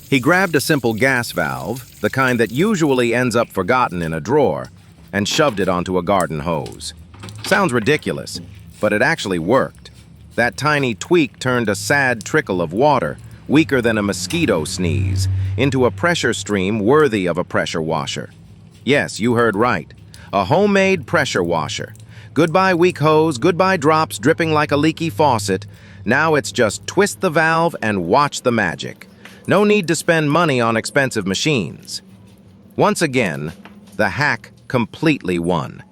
He grabbed a simple gas valve, the kind that usually ends up forgotten in a drawer, and shoved it onto a garden hose. Sounds ridiculous, but it actually worked. That tiny tweak turned a sad trickle of water, weaker than a mosquito sneeze, into a pressure stream worthy of a pressure washer. Yes, you heard right. A homemade pressure washer. Goodbye weak hose, goodbye drops dripping like a leaky faucet. Now it's just twist the valve and watch the magic. No need to spend money on expensive machines. Once again, the hack completely won.